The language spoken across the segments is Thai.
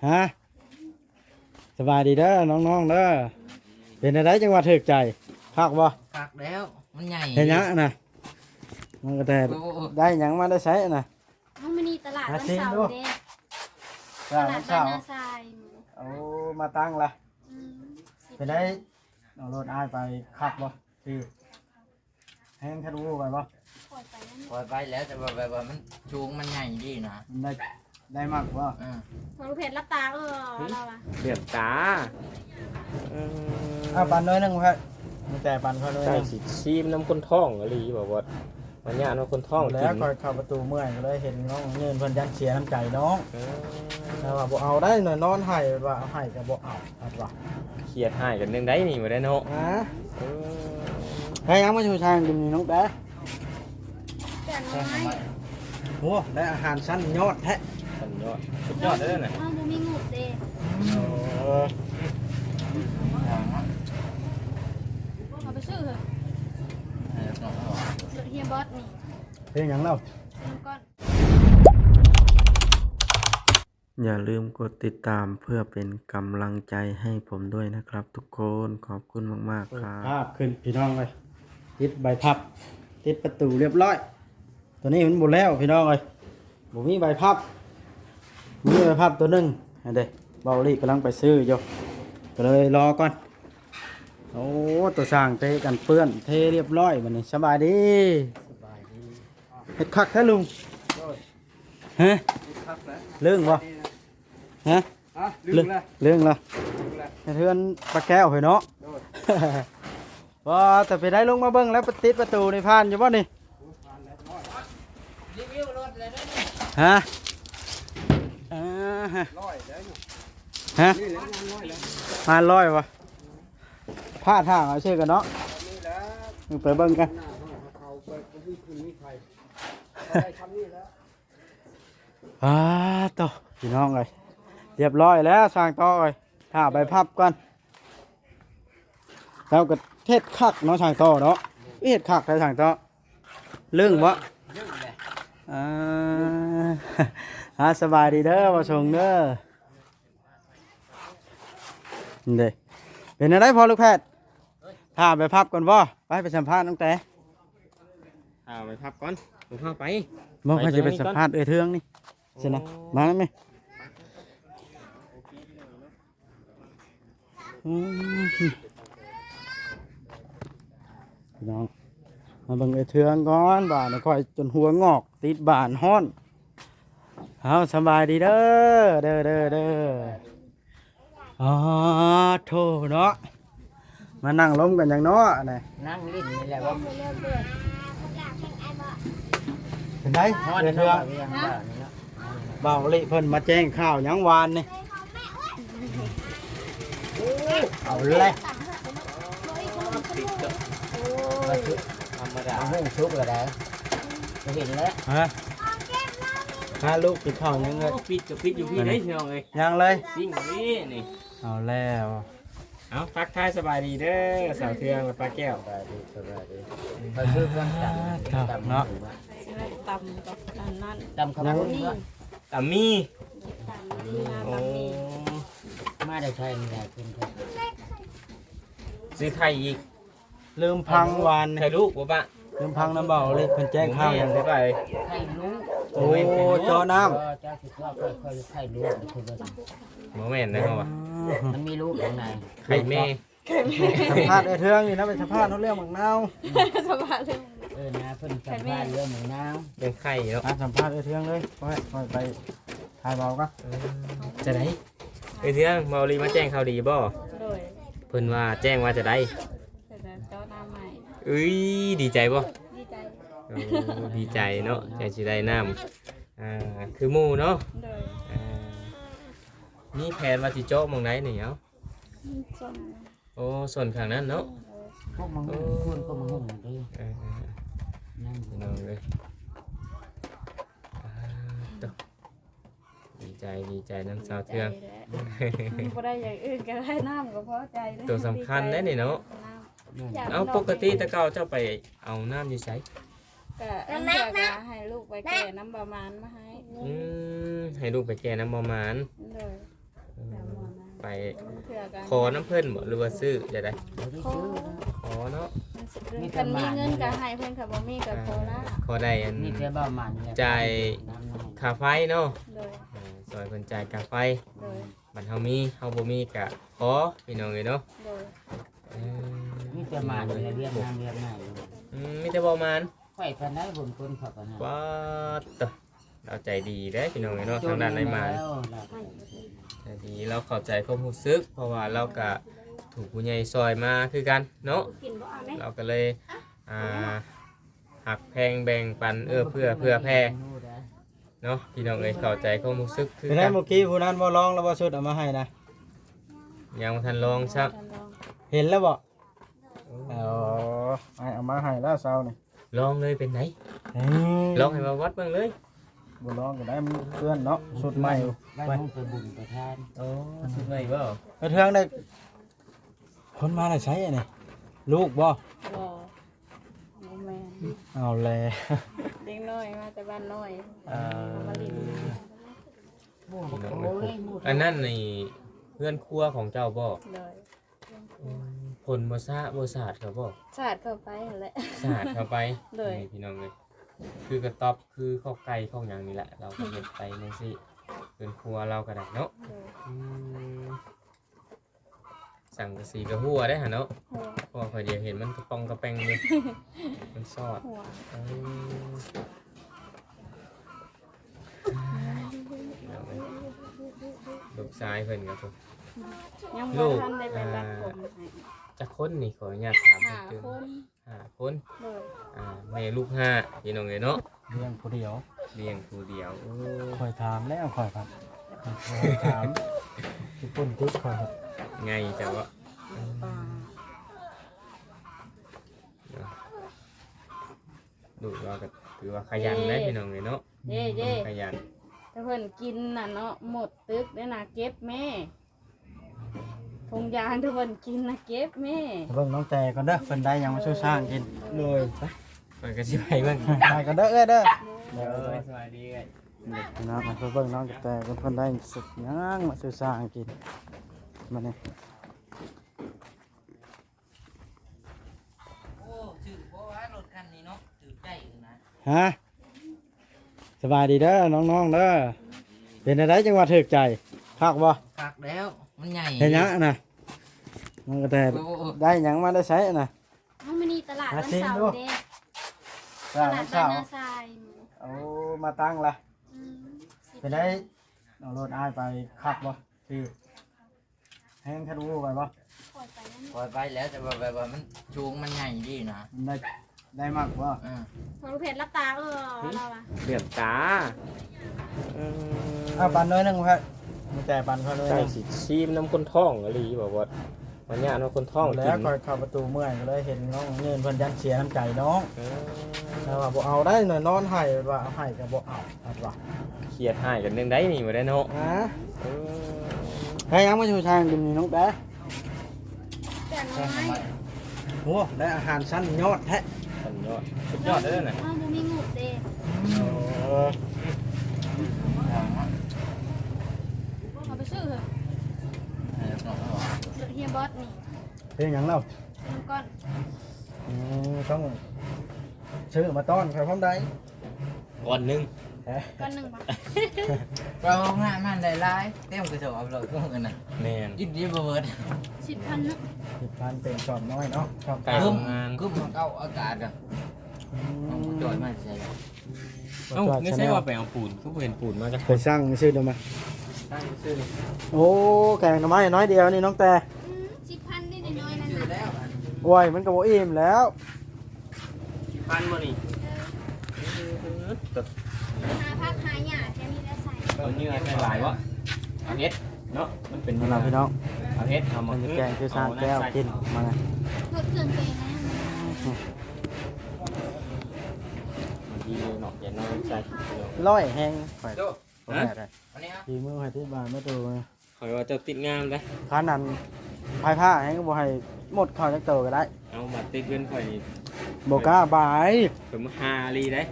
ฮะสบายดีเด้อน้องๆเด้อเป็นอะไรจังหวะถึกใจคักบ่ คักแล้วมันใหญ่ เห็นยังน่ะมันก็แต่ได้หยังมาได้ใช้น่ะ เอามานี่ตลาดวันเสาร์เด้ต จ้า ลา วั ด น บ้า เสาน ร์ นาทราย เอามาตั้งละ อืม เป็นได้เอารถอ้ายไปคักบ่คือแห้งทะลุไปบ่ ปล่อยไปนั่น ปล่อยไปแล้วแต่ว่าแบบว่ามันจูงมันใหญ่ดีนะ มันได้มากบ่ พอลูกเพชรรับตาเราอะ เดือดตา ปันน้อยหนึงครับมีแต่ปันเขาน้อยห ใช่ นึง สิซีมน้ำคนท้องอะไรบอกว่ามันยากน้ำคนท้อง แล้วคอยเข้าประตูเมื่อยก็เลยเห็นน้องเงินเพิ่นยันเสียน้ำใจน้องแต่ว่าบ่เอาได้หน่อยนอนให้ว่าเอาให้ก็บ่เอาอัดว่า เครียดให้กันนึงได้นี่มาได้เนาะ ให้ยังมาชูชางกินนี่น้องแต่ แต่น้อย โอ้ได้อาหารชั้นยอดแท้ สุดยอดสุดยอดเลยนะ เอาบ่มีงูเด้เอาไปซื้อเถอะรถเฮียบอสนี่ เป็นหยังเล่า ก่อน อย่าลืมกดติดตามเพื่อเป็นกำลังใจให้ผมด้วยนะครับทุกคนขอบคุณมากๆครับ ภาพขึ้นพี่น้องเลยติดใบพับติดประตูเรียบร้อยตัวนี้มันหมดแล้วพี่น้องเลยผมมีใบพับมีใบพับตัวหนึงอันเด็กเบาลี่กำลังไปซื้ออยู่ก็เลยรอก่อนโอ้ตัวสร้างเทกันเปื้อนเทเรียบร้อยมันนี่สบายดีเฮ็ดคักแท้ลุงฮะเรื่องบ่ฮะเรื่องละเทือนปลาแก้วเหรอเนาะ ว่าแต่ไปได้ลงมาเบิ้งแล้วติดประตูในพานอยู่บ่นี่ รีวิวรถเลยนะนี่ ฮะฮะฮะมาร้อยวะพาดทางเอาเชื่อกันเนาะไปเบิ้งกันต่อพี่น้องเลยเรียบร้อยแล้วสร้างต่อเลยถ้าใบพับก่อนแล้วก็เทศคักเนาะสร้างต่อเนาะเทศคักใครสร้างต่อเรื่องวะสบายดีเด้อมาส่งเด้อนี่เด้เป็นอะไรพอลูกแพทย์ถ้าไปพับก่อนบ่ไปสัมภาษณ์น้องแต่ เอาไปพับก่อนผมเข้าไป มองเขาจะไปสัมภาษณ์เทืองนี่ใช่นะมาแล้วไหมพี่น้องมาเบิ่งเทืองก่อนบ้านค่อยจนหัวงอกติดบ้านฮ้อนเอาสบายดีเด้อเด้ออ๋อโธ่เนาะมานั่งล้มกันอย่างเนาะนี่ นั่งลิ้นนี่แหละว่า เป็นไง ฮอด เทื เทื อ อง งบ้านนี่เนาะ บ่าวลิเพิ่นมาแจ้งข่าวหยังวานนี่เอาเลย ธรรมดาหุ้งชุกเลยได้เห็นแล้ว ฮะฮะลูกกินข้าวยังเลย ปิดกับปิดอยู่พี่ได้เชียวเลย ยังเลย ปิ้งนี่นี่ เอาแล้ว เอาทักทายสบายดีเด้อสาวเทืองกับปลาแก้ว สบายดีไปซื้อเครื่องตำ เนาะ ตำกับอันนั้น ตำขาวนี่ ตามี ตำนี่นะ โอ้ ตำนี่ มาได้ใช่ไม่ได้เป็นครับ ซื้อไทยอีก ลืมพังวาน ไทยลูกบ่ปะ ลืมพังน้ำเบาลิเพิ่นแจ้งข่าวหยัง ได้ไป ไข่รู้ โอ้จอน้ เจ้าคิดว่าค่อยไข่รู้คือว่า โมเมนต์นะครับว่า ำ มันมีลูกข้างใน ไข่แม่ สัมภาษณ์ไอ้เทืองนี่นะเป็นสัมภาษณ์เขาเรื่องมังนาว สบายเลย นะเพิ่นสัมภาษณ์เรื่องหมูน้ำ เป็นไข่เนาะ สัมภาษณ์ไอ้เทืองเลยไปถ่ายเบาก็ จะได้ไอ้เทืองเมาลีมาแจ้งข่าวดีบ่ โดย เพิ่นว่าแจ้งว่าจะได้ แต่เจ้าหน้าใหม่ เอ้ยดีใจบ่ ดีใจ โอ้ดีใจเนาะใจสิได้น้ำคือหมู่เนาะ โดย นี่แผนว่าสิโจ๊ะหมองไหนนี่เอ้า ส่วน โอ้ส่วนข้างนั้นเนาะ พวกมังคุดก็มังหุ่นดี เออ นั่ง พี่น้องเลยต่อดีใจน้ำสาวเทือง ก็ได้อย่างอื่นก็ได้น้ำก็พอใจ ตัวสำคัญได้นี่เนาะเอาปกติแต่เก่าเจ้าไปเอาน้ำอยู่ไส ก็อันเดียวก็ให้ลูกไปแก่น้ำประมาณมาให้ ให้ลูกไปแก่น้ำประมาณ เลย อ ไป เพื่อกัน ขอน้ำเพิ่นบ่หรือว่าซื้อจะได้ บ่ได้ซื้อนะ ขอเนาะ กันมีเงินก็ให้เพิ่นก็บ่มีก็ขอละ ขอได้อัน มีแต่บ้ามันเนี่ย จ่ายค่าไฟเนาะ โดย ซอยเพิ่นจ่ายค่าไฟ โดย บัดเฮามีเฮาบ่มีก็ขอพี่น้องเอ้ยเนาะ โดย มีแต่มันเนี่ยเรียนงานเรียนไหน มีแต่บ่มาน ไข่พันได้ผมคนขับกันนะ ว้าตะเราใจดีเด้พี่น้องเอ้ยเนาะทางด้านไหนมา ใจดีเราเข้าใจความรู้สึกเพราะว่าเราก็ถูกผู้ใหญ่ซอยมาคือกันเนาะเราก็เลยหักแพงแบ่งปันเพื่อแพร่เนาะพี่น้องเอ้ยเข้าใจความรู้สึกคือ เป็นไง กัน เมื่อกี้ผู้นั้นบ่ลองแล้วบ่สุดเอามาให้นะ ยังบ่ทันลองซัก เห็นแล้วบ่เอามาให้แล้วเช้านี่ ลองเลยเป็นไหนลองให้มาวัดเบ้างเลย บ่ลองก็ได้มันเพื่อนเนาะสุดใหม่ บ้านห้องไปบุญไปทาน โอ้สุดใหม่บ่ ไปเทืองได้คนมาได้ใช้อันนี้ลูกบ่ บ่แม่น เอาแล เด็กน้อยมาแต่บ้านน้อยมาลิน อันนั้นนี่เพื่อนครัวของเจ้าบ่ เลย ผลบ่สาดเขาบ่ สาดเข้าไปหั่นแหละ สาดเข้าไป เลย นี่พี่น้องเลยคือกระต๊อบคือข้าวไก่ข้าวหยังนี่แหละเราก็เฮ็ดไปจังซี่เป็นครัวเราก็ได้เนาะ เลย อืมสั่งกระสีกระหัวได้หะเนาะ หัว เพราะว่าพอเดียวเห็นมันกระปองกระแปงเลยมันซอด หัว อืมลูกชายเพิ่นครับผม ยัง ลู บ่ ก ทันได้ไปตัดผมให้ จักคนนี่ขออนุญาตถาม ห้า นิดนึง คน 5 คน เลย แม่ลูก5พี่น้องเอ้ยเนาะ เลี้ยงผู้เดียว เลี้ยงผู้เดียวโอ้ คอยถามแล้วคอยครับคอยถามที่ปุ่นติ๊กคอยครับ ไงจ้ะวะ ป่า ดูว่าก็ถือว่าขยันได้พี่น้องเลยเนาะ เย่เย่ ขยัน ถ้าเพิ่นกินน่ะเนาะหมดตึกได้น่ะเก็บแม่ทงยางถ้าเพิ่นกินน่ะเก็บแม่ เบิ่งน้องแต่ก่อนเด้อเพิ่นได้หยังมาช่วยสร้างกิน เลยไปก็สิไปเบิ่ง ไปก่อนเด้อเด้อ เด้อสวัสดีเอ้ย นะมาเบิ่งน้องแต่เพิ่นได้สุดหยังมาช่วยสร้างกินมานี่ โอ้ถือเพราะว่ารถคันนี้เนาะถือใจนะ ฮะสบายดีเด้อน้องๆเด้อเป็นอะไรจังหวัดถึกใจคักบ่ คักแล้วมันใหญ่ เห็นหยังอะน่ะน้องกระแตได้หยังมาได้ใช้อะน่ะ เอามานี่ตลาดวันเสาร์เด้ต สร้าง ลาด เช้า บ้านนาทราย เอามาตั้งละ อืม เป็นได้เอารถอ้ายไปคักบ่ที่แห้งทะลุไปบ่ ปล่อยไปนั่น ปล่อยไปแล้วแต่ว่าแบบว่ามันชูงมันใหญ่ดีนะ ได้ได้มากบ่ พอลูกเพชรรับตาเราอะ เดือดตา เอาปันน้อยหนึงครับมีแต่ปันเขาเลย ใช่สิซีมน้ำคนท้องอะไรบอกว่าวันนี้น้ำคนท้อง แล้วคอยเข้าประตูเมื่อยก็เลยเห็นน้องเงินเพิ่นยันเสียน้ำใจน้องแล้วว่าบ่เอาได้หน่อยนอนให้ว่าเอาให้ก็บ่เอาครับว่า เครียดให้กันเรื่องใดนี่มาได้เนาะ ฮะให้ยังมาช่วยทางกินนี่น้องแป๊ะ แต่น้อย โอ้ได้อาหารชั้นยอดแท้ สุดยอดสุดยอดเลยนะ อ้าวบ่มีงูเด้ เอาไปซื้อเถอะเฮียบอสนี่ เป็นหยังเล่า มันก้อน ต้องซื้อมาต้อนครับพร้อมได้ ก่อนหนึง ก้อนหนึ่งบาท เราง่ายมันได้หลายเต็มกระสอบเลยพวกนั้นน่ะ แม่น ยิบยิบเบิด 10,000นะ 10,000เป็นชอบน้อยเนาะชอบ ไก่ กลาง โรงงาน กึ้มมันเข้าอากาศอ่ะเอาจอยมาใส่ เอ้าไม่ใช่ว่าไปเอาปูนคือเห็นปูนมาจาก เคยสร้างชื่อเดียวมา ตั้งชื่อนี่ โอ้แกงหน่อไม้น้อยเดียวนี่น้องแต่ 10,000นี่น้อยๆนั่น ชื่อ น่ะ แล้ว โอ้ยมันก็บ่อิ่มแล้ว พันบ่นี่ หาพักหาหญ้าแค่นี้แล้วใส่ ตัวนี้ใส่หลายวะเอาเฮ็ดเนาะมันเป็น นั่นล่ะพี่น้อง เอาเฮ็ดเอา มั มาน จะแกงคือสร้างแก้วกินมาไง รถเครื่องเปนะ ดีเนาะอย่าน้อยใจ ร้อยแห้งไป โจ้ โอ้ยได้ อันนี้ ทีมือให้ที่บ้านไม่ตัว ขอยว่าเจ้าติดงามได้ ค้านั้นพายผ้าแห้งก็บ่ให้หมดเข้าจักโตก็ได้ เอามาติดเงินข่อย บ่กล้าบาย ผมหาลีได้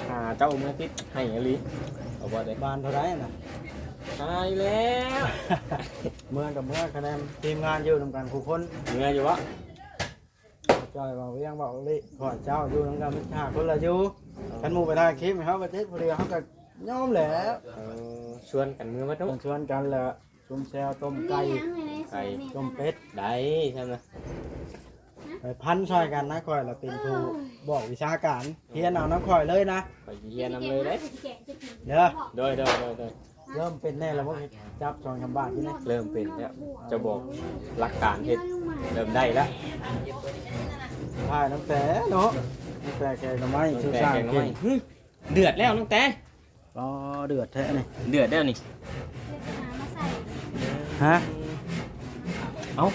หาเจ้าเมื่อติดให้อลีเอาว่าได้ บ้านเท่าไรน่ะ ตายแล้ว เมื่อกับเมื่อคะแนนทีมงานอยู่นำกันคู่คน เหนื่อยอยู่วะ จอยบอกเวียงบอกลิขอเจ้าอยู่นำกันหาคนละอยู่กันหมู่ไปถ่ายคลิปให้เขาประเทศพอดีเขาก็ยอมแหละ ชวนกันมือมาทุก ชวนกันแหละชุมแซวต้มไก่ ไก่ ต้มเป็ด ได้ใช่ไหม ไปพันช่วยกันนะคอยเราเป็นครูบอกวิชาการเฮียนเอาน้ำคอยเลยนะ ไปเยียนำเลยเด้ เด้อ โดย เริ่มเป็นแน่แล้วว่าจับจองชำบาทที่นี่ เริ่มเป็นแล้วจะบอกหลักการเฮ็ดเริ่มได้แล้ว ถ่ายน้ำแต่เนาะน้ำแต่แกงไม้ชื่อ แต่ สร้าง แกง กิ น้ำ น ไม้เดือดแล้วน้องแต่ อ๋อเดือดแท้นี่ เดือดแล้วนี่ ฮะ เอา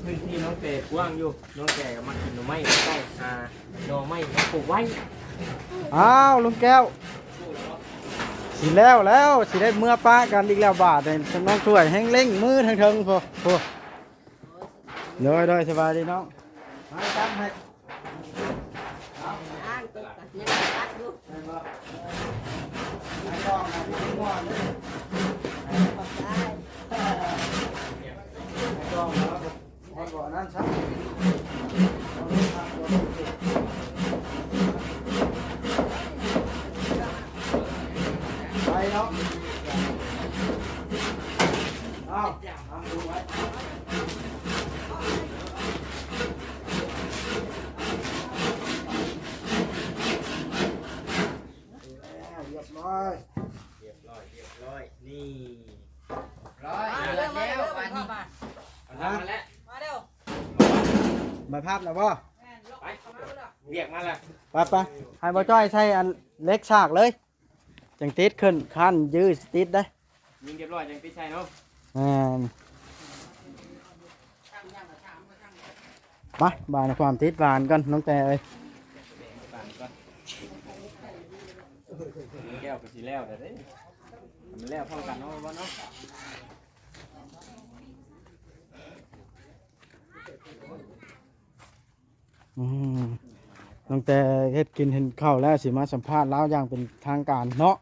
พื้นที่น้องแต่กว้างอยู่น้องแต่มากินหน่อไม้ใกล้หน่อไม้มาปลูกไว้ อ้าวลุงแก้วสิแล้วสิได้เมื่อป้ากันอีกแล้วบาทเลยน้องช่วยแห้งเล่งมือทางเทิงพอโดยสบายดีน้องมาจับให้ไปเนาะเอาทำดูไว้เรียบร้อย นี่ ร้อยแล้ววันนี้ มาแล้ว ใบภาพนะพ่อ ไปเรียกมาแล้ว ไปให้บ่จ้อยใช้อันเล็กฉากเลยจังติดขึ้นขั้นยืดติดได้ ยิงเรียบร้อยยังพี่ชายเนาะ มาบานความติดบานกันน้องแต่เอ้ย ต่างก่อนแก้วไปสีแล้วเดี๋ยวนี้มันแล้วพร้อมกันเนาะบ่เนาะ น้องแต่เฮ็ดกินเห็นข้าวแล้วสิมาสัมภาษณ์แล้วอย่างเป็นทางการเนาะ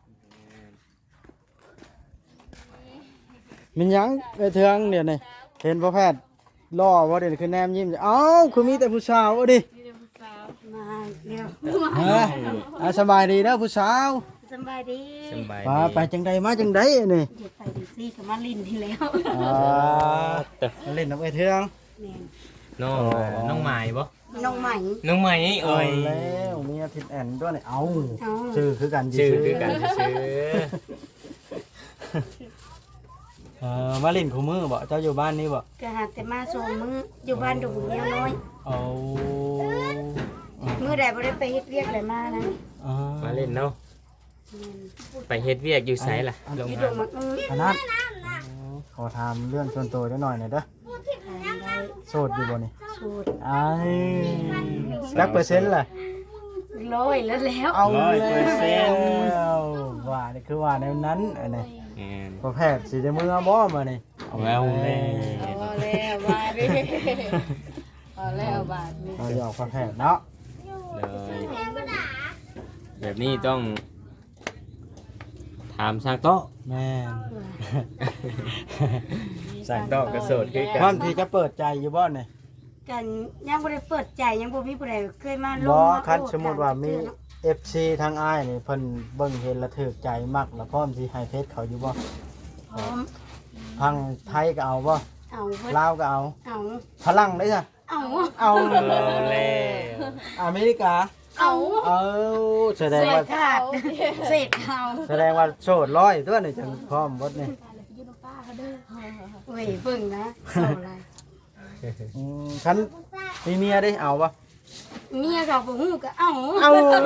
มันหยังไปเทืองเดี๋ยวนี้เห็นพ่อแพทย์ล่อว่าเดี๋ยวคือแนมยิ้มเอ้าคือมีแต่ผู้สาวดิ มาเร็ว สบายดีนะผู้สาว สบายดี สบาย ไปจังใดมาจังใดนี่ เดี๋ยวไปดีซี่กับมาลินที่แล้ว มาเล่นน้ำไอเทือง แม่น น้องใหม่บ่ น้องใหม่ น้องใหม่ เอา เอ้ย แล้วมีอาทิตย์แอนด้วยนี่เอา เอา ชื่อคือกัน ชื่อคือกันชื่อ มาเล่นคู่มือบ่เจ้าอยู่บ้านนี่บ่ ก็หาแต่มาส่งมืออยู่บ้านดูเมียน้อย เอา มือใดบ่ได้ไปเฮ็ดเวียกอะไรมานะ มาเล่นเนาะไปเฮ็ดเวียกอยู่ไสล่ะลง พี่ มา ดงมักอื้อ ขนาดขอถามเรื่องส่วนตัวได้หน่อยหน่อยเด้อ ทานได้ โสดอยู่บ่นี่ สูตร ไอ้จักเปอร์เซ็นต์ล่ะ ร้อยแล้ว เอา 100% แล้วว่านี่คือว่าในนั้นอันนี้ แม่น พอแพทย์สิได้มือบ่มานี่ เอาแล้วแม่ เอาแล้วบาดนี้เอาแล้วบาดนี้ เราหยอกพอแพทย์เนาะ เลยแบบนี้ต้องถามช่างโต๊ะ แม่น ช่างโต๊ะก็โสดคือกั ความที่จะเปิดใจอยู่บ่นี่ กันยังบ่ได้เปิดใจยังบ่มีผู้ใดเคยมาล บ่ ง คันสมมุติว่ามี FC ทางอ้ายนี่เพิ่นเบิ่งเห็นแล้วถูกใจมักแล้วพร้อมสิให้เพชรเขาอยู่บ่ พร้อม ทางไทยก็เอาบ่ เอาเพิ่น ลาวก็เอา เอา พลังได้จ้ะ เอา เอา เอาแล้ว อเมริกา เอา เอาแสดง เศ ว่า ษขาดเศษเอา แสดงว่าโสดร้อยตัวนี่จังพร้อมหมดนี่ เว้ยเบิ่งนะเอาอะไร คันมีเมียได้เอาบ่ เมียเขาบ่ฮู้ก็เอา เอาแล้ว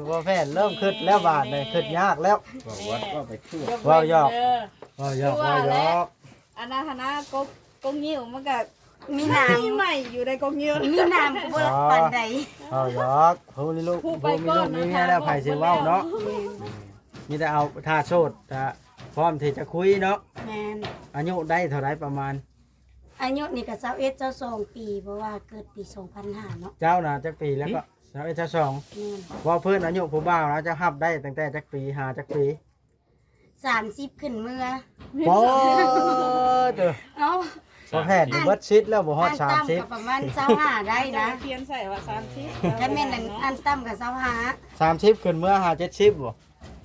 บ่แฟนเริ่มคิดแล้วบาดนี่คิดยากแล้ว บอกว่าก็ไปทั่ว ว่าวหยอกว่าวหยอกว่าวหยอก อันนั้นหนะกงยิ้วมันก็ มีน้ มีใหม่อยู่ในกงยิ้ว ำมีน้ำก็บ่ปานใด ว่าวหยอกผู้มีลูกผู้มีลูกมีเมียแล้วไผสิเว้าเนาะมีแต่เอาถ้าโสดถ้าพร้อมที่จะคุยเนาะ แม่น อายุได้เท่าไรประมาณ อายุนี่ก็21 22ปีเพราะว่าเกิดปี2005เนาะ เจ้าน่ะจักปีแล้วก็สาวเจ้าสอง แม่น ว่าเพื่อนอายุผู้บ่าวนะจะหับได้ตั้งแต่จักปีหาจักปี 30ขึ้นเมื่อ ปอเด้อ เนาะ พอแพทย์อยู่เบิดชิดแล้วบ่ฮอด อันต่ำก็ 30 ประมาณ25ได้นะ เขียนใส่ว่า30 ถ้าแม่นอันต่ำก็25 30ขึ้นเมื่อหา70บ่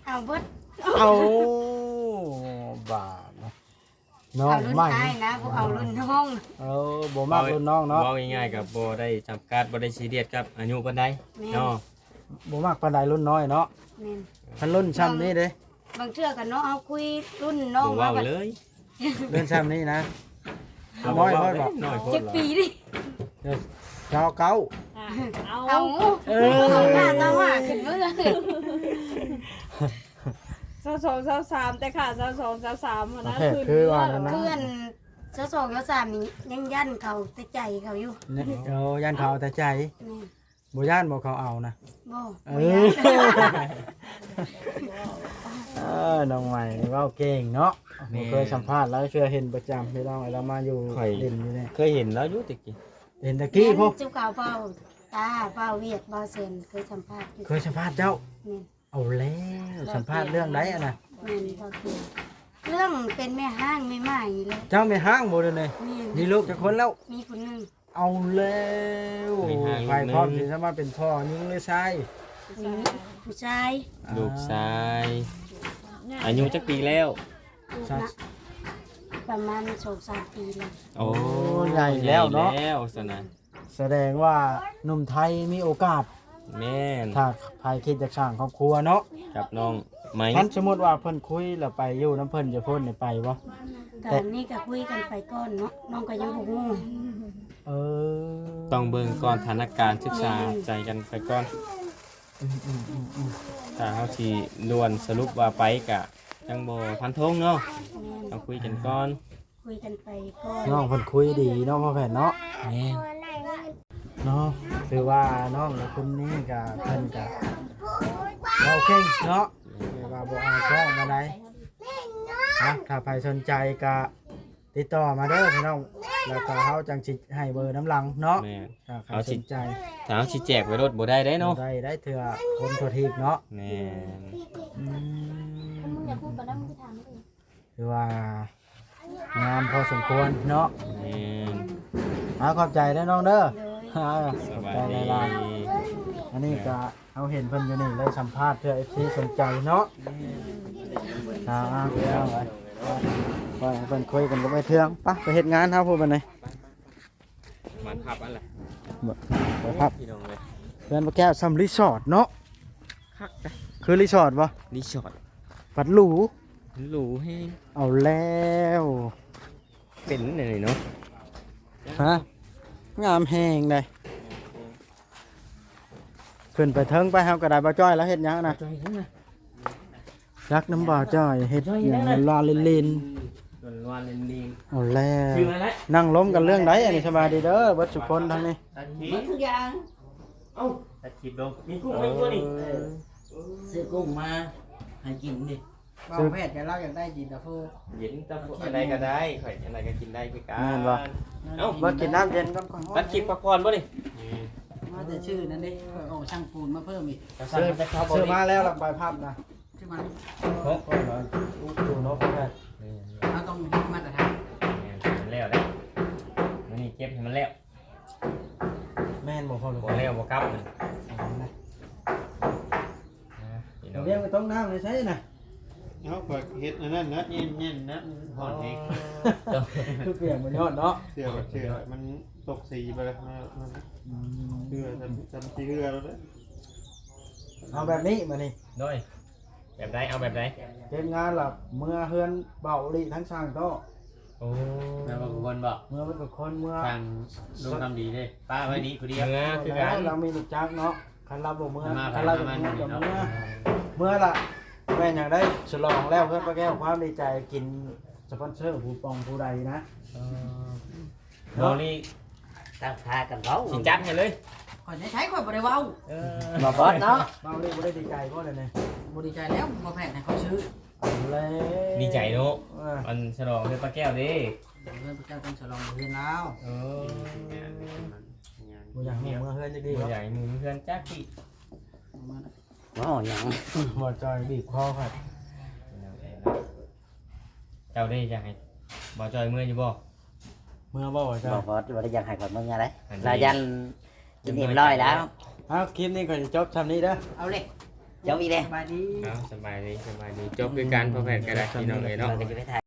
เอาเบิด เอาบาทนะน้อง เอารุ่น ใหม่ ท้ายนะบ่เอารุ่นน้อง บ่มากรุ่นน้องเนาะ เว้าง่ายๆกับบ่ได้จำกัดบ่ได้ซีเรียสกับอายุปานใดเนาะ บ่มากปานใดรุ่นน้อยเนาะ แม่น คันรุ่นซ้ำนี้เด้ บางเทื่อก็เนาะเอาคุยรุ่นน้อง บ่ มา เว้า แบบ เลย รุ่นซ้ำนี้นะน้อยพอดบ่ น้อยโพด 7ปีดิ เดี๋ยวชาวเก้า อ่ะเอา เอา เอ เอาหน้า อ เจ้าว่าขึ้นเมื่อ 22 23แต่ค่ะ22 23หั่นนะ คือว่านั่นนะ เพื่อนเจ้าสองเจ้าสามนี่ยังยันเขาแต่ใจเขาอยู่ ย่านเขาแต่ใจ แม่น บ่ย่านบ่เขาเอานะ บ่ เอ บ่ อ ยัน น้องใหม่นี่เว้าเก่งเนาะบ่เคยสัมภาษณ์แล้วเชื่อเห็นประจำพี่น้องเรามาอยู่เล่นอยู่นี่ เคยเห็นแล้วอยู่ตะกี้ เห็นตะกี้พวก จุกเก่าเป้าตาเป้าเวียดเป้าเซนเคยสัมภาษณ์อยู่ เคยสัมภาษณ์เจ้า แม่น เอาแล้วสัมภาษณ์เรื่องใดอะนะ แม่นเป้าเกียเรื่องเป็นแม่ห้างไม่ใหม่เลย เจ้าไม่ห้างบ่เด้อนี่ แม่น มีลูกจักคนแล้ว มีคนหนึง เอาแล้วไปพร้อมสิสามารถเป็นพ่อยิงหรือชาย ผู้ชาย ลูกชายอายุจักปีแล้ว ลูกนะประมาณ2-3ปีแล้ว โอ้ ใหญ่แล้วเนาะ ใหญ่แล้วสนะ แสดงว่าหนุ่มไทยมีโอกาส แม่น ถ้าภายคิดจะสร้างครอบครัวเนาะ กับน้องไหม ท่านสมมติว่าเพิ่นคุยแล้วไปอยู่น้ำเพิ่นจะพ้นได้ไปบ่ ตอนนี้ก็คุยกันไปก่อนเนาะน้องก็ยังบ่ฮู้ เออ ต้องเบิ่งก่อนสถานการณ์ศึกษาใจกันไปก่อนถ้าเฮาสิล้วนสรุปว่าไปกะจังบ่พันธงเนาะ แม่น ต้องคุยกันก่อน คุยกันไปก่อน น้องเพิ่นคุยดีเนาะพ่อแผ่นเนาะ แม่น เนาะคือว่าน้องคนนี้ก็เพิ่นก็เราเก่งเนาะคือว่าบ่เอาช่องมาได้นะถ้าใครสนใจก็ติดต่อมาเด้อพี่น้องแล้วก็เฮาจังสิให้เบอร์น้ำหลังเนาะ แม่น ถ้าใครสนใจ ถ้าเฮาสิแจกไว้รถบ่ได้เด้เนาะ ได้เถื่อคนทั่วทีปเนาะ แม่น อืมคือว่างามพอสมควรเนาะ แม่น ขอบใจเด้อน้องเด้อ เลย ส ขอบ บาย ใจ ดี หลายๆอันนี้ก็เอาเห็นเพิ่นอยู่นี่เลยสัมภาษณ์เพื่อ FC สนใจเนาะเอาเดี๋ยวไปเพิ่นคุยกันกับไอ้เทืองไปเฮ็ดงานเฮาพูดบัดนี้ มันพับอันแหละ ไปครับ พี่น้องเลย เพื่อนบ่แก้วซัมรีสอร์ทเนาะ คักนะ คือรีสอร์ทบ่ รีสอร์ท ปัดหรู หรูแฮง เอาแล้ว เป็นไหนเนาะ ฮะงามแฮงเลยขึ้นไปเทิงไปเฮาก็ได้บ่จ้อยแล้วเฮ็ดหยังนะรักน้ำบ่จ้อยเฮ็ดหยังลาเล่น ส่วนวานเลนลิง ๆเอาแล้ว ชื่ออะไร นั่งล้มกันเรื่องใดอันนี้สบายดีเด้อเบิดทุกคนทั้งนี้ ตัดคลิ มั ป นทุกอย่าง เอ้าตัดคลิปลงมีกุ้งไหมตัวนี้ ซื้อกุ้งมาให้กินดิ ซื้อ แพทย์จะเล่าอยากได้ยินแต่พูด เย็นตะฟูอะไรก็ได้ข่อยอะไรก็กินได้คือกัน แม่นบ่ เอ้า มากินน้ำเย็นก่อน ตัดคลิปพักผ่อนบ่นี่ มาแต่ชื่อนั้นดิเอาช่างปูนมาเพิ่มอีก ซื้อมาแล้วล่ะใบพับนะ ชื่อมัน โอ้โหดูเนาะพ่อแม่ เราต้องมาตรฐาน มันแล้วแล้วมันนี่เก็บให้มันแล้ว แม่นบ่พอหรือ บ่แล้วบ่กลับมัน เลี้ยงไปต้มน้ำเลยใช่น่ะ เอาเปิดเฮ็ดอันนั้นนะเย็นๆนะหอนเอง คือเปลี่ยนมันยอดเนาะ เสือมันตกสีไปแล้วมันเสือจำสีเรือแล้วนะ เอาแบบนี้มานี่ ด้วยแบบใดเอาแบบใด เก็บงานหลับเมื่อเฮือนเบาลีทั้งช่างโต โอ้ แล้วบางคนบอก เมื่อมันกับคนเมื่อ ทางลุงทำดีเลยป้าไว้นี้คนเดียว เนื้อคือกัน เรามีลูกจักเนาะคันเราบ่เมื่อ มา คันเราจะ มา เมื่อกับ มา เมื่อล่ะแม่นอย่างได้ฉลองแล้วเพื่อนป้าแก้วความดีใจกินสปอนเซอร์ผู้ปองผู้ใดนะ โมนี่ ตั้งพากันเว้า สิจัดให้เลย ก่อนจะใช้ข่อยบ่ได้เว้า มาบอสเนาะเบาลีบ่ได้ดีใจเพราะอะไรเนี่ย บ่ดีใจแล้วบ่แพทย์ให้เขาซื้อ เอาแล้ว ดีใจเนาะ เออ มันฉลองเพื่อนป้าแก้วดิ เพื่อนพระเจ้าต้องฉลองเพื่อนแล้ว เออ บ่อยากให้เมื่อเฮือนจะดี ตัว เนาะ ใหญ่หมูเพื่อนจักกี่ อ๋อยัง บ่จอยบีบคอครับ เจ้าได้จะให้บ่จอยเมื่ออยู่บ่ เมื่อบ่ใช่ บอกว่าได้ยังให้ก่อนมึงอะไร อันนี้ ลายันกินอิ่มร้อยแล้ว เอาคลิปนี้ก็จะจบทำนี้เด้อ เอาเลยเจ้าอีเลย สบายดี เอาสบายดีจบคือการพอแผนก็ได้พี่น้องเอ้ยเนาะ เราจะไปถ่าย